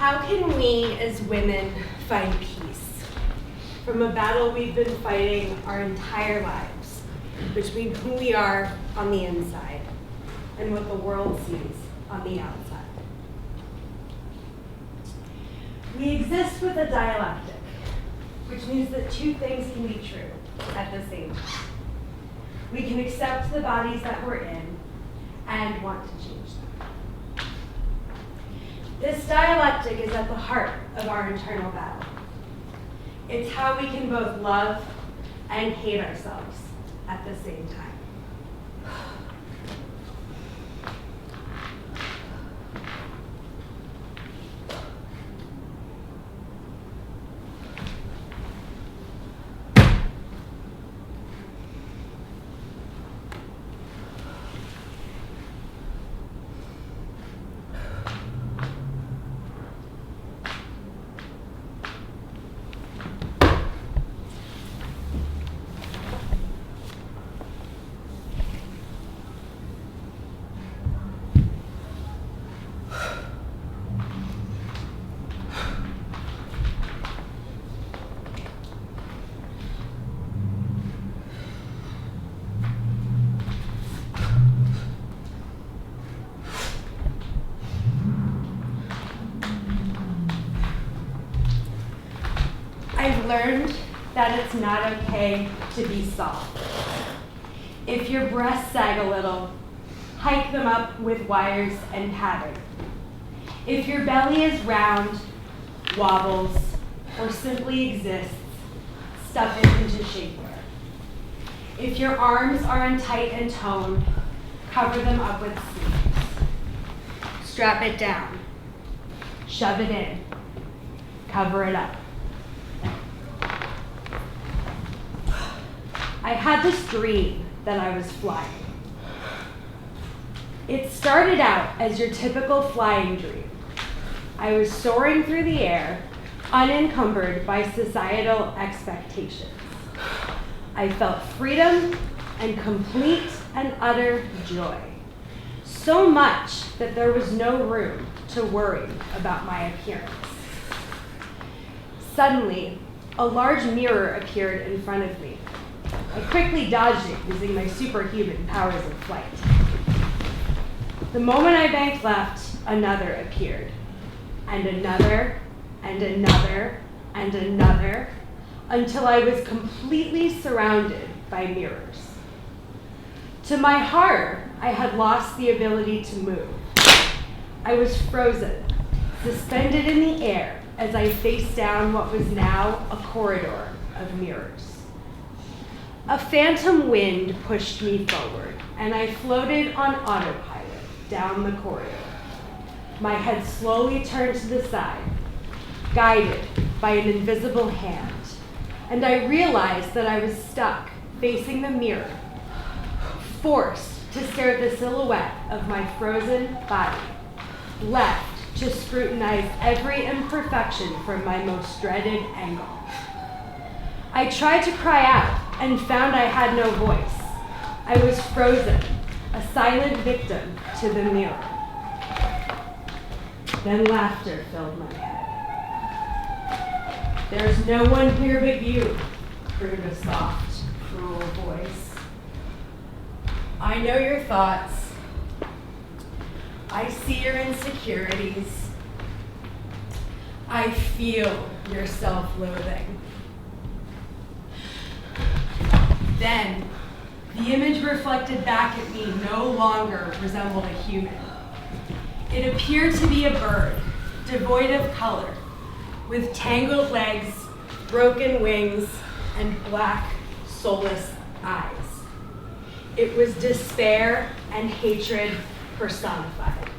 How can we as women find peace from a battle we've been fighting our entire lives between who we are on the inside and what the world sees on the outside? We exist with a dialectic, which means that two things can be true at the same time. We can accept the bodies that we're in and want to change them. This dialectic is at the heart of our internal battle. It's how we can both love and hate ourselves at the same time. I've learned that it's not okay to be soft. If your breasts sag a little, hike them up with wires and pattern. If your belly is round, wobbles, or simply exists, stuff it into shapewear. If your arms are untight and toned, cover them up with sleeves. Strap it down. Shove it in. Cover it up. I had this dream that I was flying. It started out as your typical flying dream. I was soaring through the air, unencumbered by societal expectations. I felt freedom and complete and utter joy. So much that there was no room to worry about my appearance. Suddenly, a large mirror appeared in front of me. I quickly dodged it using my superhuman powers of flight. The moment I banked left, another appeared, and another, and another, and another, until I was completely surrounded by mirrors. To my horror, I had lost the ability to move. I was frozen, suspended in the air as I faced down what was now a corridor of mirrors. A phantom wind pushed me forward, and I floated on autopilot down the corridor. My head slowly turned to the side, guided by an invisible hand, and I realized that I was stuck facing the mirror, forced to stare at the silhouette of my frozen body, left to scrutinize every imperfection from my most dreaded angle. I tried to cry out and found I had no voice. I was frozen, a silent victim to the mirror. Then laughter filled my head. "There's no one here but you," crooned a soft, cruel voice. "I know your thoughts. I see your insecurities. I feel your self-loathing." Then, the image reflected back at me no longer resembled a human. It appeared to be a bird, devoid of color, with tangled legs, broken wings, and black, soulless eyes. It was despair and hatred personified.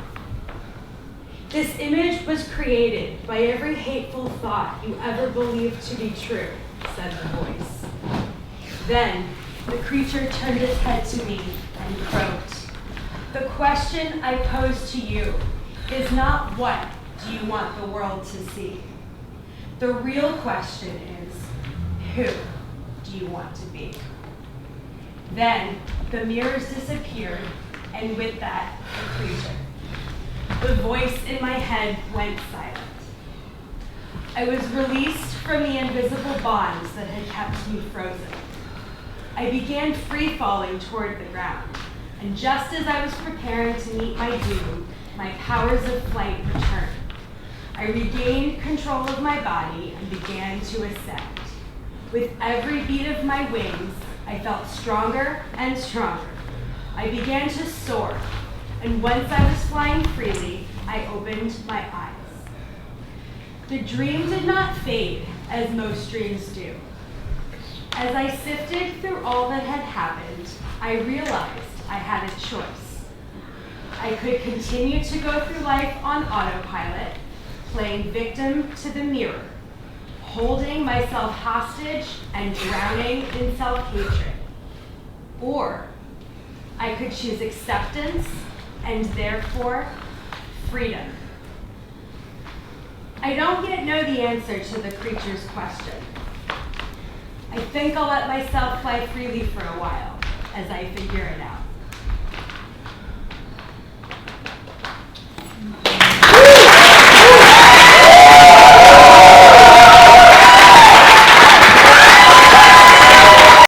"This image was created by every hateful thought you ever believed to be true," said the voice. Then, the creature turned its head to me and croaked. "The question I pose to you is not what do you want the world to see. The real question is, who do you want to be?" Then, the mirrors disappeared, and with that, the creature. The voice in my head went silent, I was released from the invisible bonds that had kept me frozen. I began free-falling toward the ground, and just as I was preparing to meet my doom, my powers of flight returned. I regained control of my body and began to ascend. With every beat of my wings, I felt stronger and stronger. I began to soar, and once I was flying freely, I opened my eyes. The dream did not fade, as most dreams do. As I sifted through all that had happened, I realized I had a choice. I could continue to go through life on autopilot, playing victim to the mirror, holding myself hostage and drowning in self-hatred. Or I could choose acceptance and therefore freedom. I don't yet know the answer to the creature's question. I think I'll let myself fly freely for a while as I figure it out.